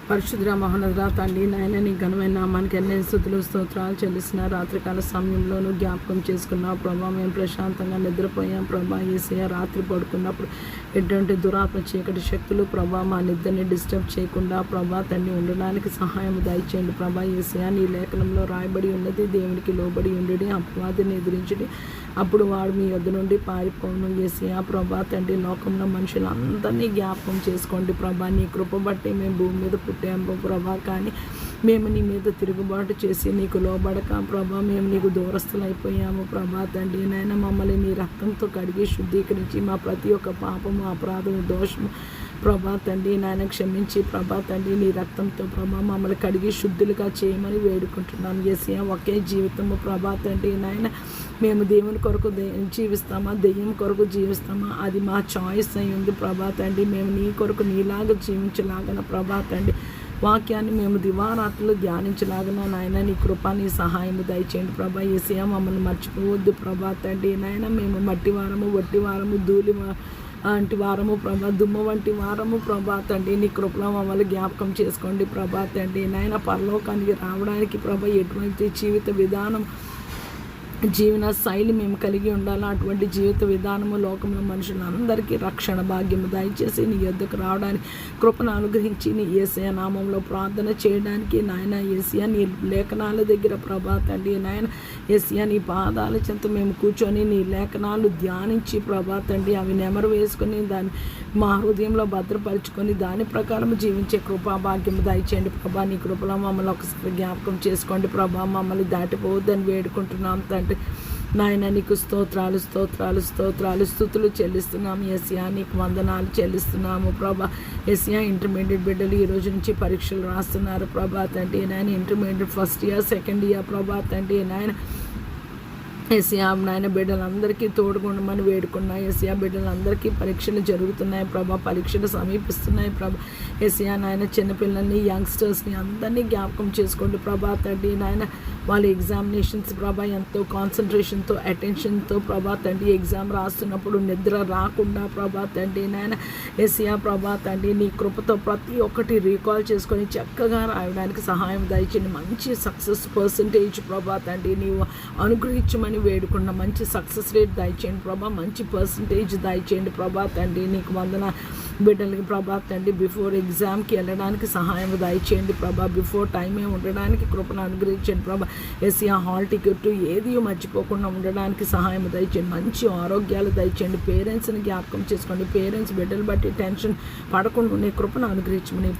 పరిశుద్ర మహోన్నతుడ తండ్రి నాయన నీ ఘనమైన నామానికి ఎన్నో స్తుతులు స్తోత్రాలు చెల్లిస్తున్న రాత్రికాల సమయంలోనూ జ్ఞాపకం చేసుకున్నావు ప్రభా. మేము ప్రశాంతంగా నిద్రపోయాం ప్రభా. యేసయ్య రాత్రి పడుకున్నప్పుడు ఎటువంటి దురాత్మ చీకటి శక్తులు ప్రభా మా నిద్రని డిస్టర్బ్ చేయకుండా ప్రభా తండ్రి ఉండడానికి సహాయం దయచేయండి ప్రభా. యేసయ్య నీ లేఖనంలో రాయబడి ఉన్నది, దేవునికి లోబడి ఉండడి అపవాదిని ఎదిరించడి అప్పుడు వాడు మీ యొద్ద నుండి పారిపోను. యేసయ్య ప్రభా తండ్రి లోకంలో మనుషులందరినీ జ్ఞాపకం చేసుకోండి ప్రభా. నీ కృప బట్టి మేము భూమి మీద పుట్టాము ప్రభా, కానీ మేము నీ మీద తిరుగుబాటు చేసి నీకు లోబడక ప్రభా మేము నీకు దూరస్తులైపోయాము ప్రభా తండ్రి. నాయన మమ్మల్ని నీ రక్తంతో కడిగి శుద్ధీకరించి మా ప్రతి ఒక్క పాపము అపరాధము దోషము ప్రభా తండ్రి నాయన క్షమించి ప్రభా తండ్రి నీ రక్తంతో ప్రభా మమ్మల్ని కడిగి శుద్ధులుగా చేయమని వేడుకుంటున్నాను. యేసయ్య ఒకే జీవితము ప్రభా తండ్రి నాయన మేము దేవుని కొరకు జీవిస్తామా దెయ్యం కొరకు జీవిస్తామా అది మా చాయిస్ అయి ఉంది ప్రభా తండ్రి. మేము నీ కొరకు నీలాగా జీవించలాగన ప్రభా తండ్రి వాక్యాన్ని మేము దివారాత్రులు ధ్యానించలాగన నాయన నీ కృప నీ సహాయము దయచేయండి ప్రభా. యేసయ్య మమ్మల్ని మర్చిపోవద్దు ప్రభా తండ్రి నాయన. మేము మట్టి వారము వట్టి వారము ధూళి వంటి వారము ప్రభా, దుమ్ము వంటి వారము ప్రభా తండ్రి. నీ కృపలో మమ్మల్ని జ్ఞాపకం చేసుకోండి ప్రభా తండ్రి నాయన. పరలోకానికి రావడానికి ప్రభా ఎటువంటి జీవిత విధానం జీవన శైలి మేము కలిగి ఉండాలి. అటువంటి జీవిత విధానము లోకంలో మనుషులందరికీ రక్షణ భాగ్యము దయచేసి నీ యొద్దకు రావడానికి కృపను అనుగ్రహించి నీ యేసయ్య నామంలో ప్రార్థన చేయడానికి నాయన యేసయ్య నీ లేఖనాల దగ్గర ప్రభా తండ్రి నాయన యేసయ్య నీ పాదాల చెంత మేము కూర్చొని నీ లేఖనాలు ధ్యానించి ప్రభా తండ్రి అవి నెమరు వేసుకొని దాన్ని మా హృదయంలో భద్రపరుచుకొని దాని ప్రకారం జీవించే కృపా భాగ్యము దయచేయండి ప్రభా. నీ కృపలో మమ్మల్ని ఒకసారి జ్ఞాపకం చేసుకోండి ప్రభా. మమ్మల్ని దాటిపోవద్దని వేడుకుంటున్నాం తండ్రి నాయన. నీకు స్తోత్రాలు స్తోత్రాలు స్తోత్రాలు స్తుతులు చెల్లిస్తున్నాము యేసయ్య. నీకు వందనాలు చెల్లిస్తున్నాము ప్రభా. యేసయ్య ఇంటర్మీడియట్ బిడ్డలు ఈ రోజు నుంచి పరీక్షలు రాస్తున్నారు ప్రభా తండ్రి నాయన. Intermediate first year second year ప్రభా తండ్రి నాయన. యేసయ్య నాయన బిడ్డలందరికీ తోడుకుండమని వేడుకున్నా. యేసయ్య బిడ్డలందరికీ పరీక్షలు జరుగుతున్నాయి ప్రభా, పరీక్షలు సమీపిస్తున్నాయి ప్రభా. యేసయ్య నాయన చిన్నపిల్లల్ని యంగ్స్టర్స్ని అందరినీ జ్ఞాపకం చేసుకోండి ప్రభా తండ్రి నాయన. వాళ్ళ ఎగ్జామినేషన్స్ ప్రభా ఎంతో కాన్సన్ట్రేషన్తో అటెన్షన్తో ప్రభా తండ్రి ఎగ్జామ్ రాస్తున్నప్పుడు నిద్ర రాకుండా ప్రభా తండ్రి నాయన యేసయ్య ప్రభా తండ్రి నీ కృపతో ప్రతి ఒక్కటి రీకాల్ చేసుకొని చక్కగా రాయడానికి సహాయం దయచేయండి. మంచి సక్సెస్ పర్సంటేజ్ ప్రభా తండ్రి నీవు అనుగ్రహించమని వేడుకున్న మంచి సక్సెస్ రేట్ దయచేయండి ప్రభా. మంచి పర్సంటేజ్ దయచేయండి ప్రభా తండ్రి. నీకు వందన బిడ్డలకి ప్రభా తండ్రి బిఫోర్ ఎగ్జామ్కి వెళ్ళడానికి సహాయం దయచేయండి ప్రభా. బిఫోర్ టైమే ఉండడానికి కృపను అనుగ్రహించండి ప్రభా. యేసయ్య హాల్ టికెట్ ఏది మర్చిపోకుండా ఉండడానికి సహాయం దయచేయండి. మంచి ఆరోగ్యాలు దయచేయండి. పేరెంట్స్ని జ్ఞాపకం చేసుకోండి. పేరెంట్స్ బిడ్డలు బట్టి టెన్షన్ పడకుండా నీ కృపను అనుగ్రహించమని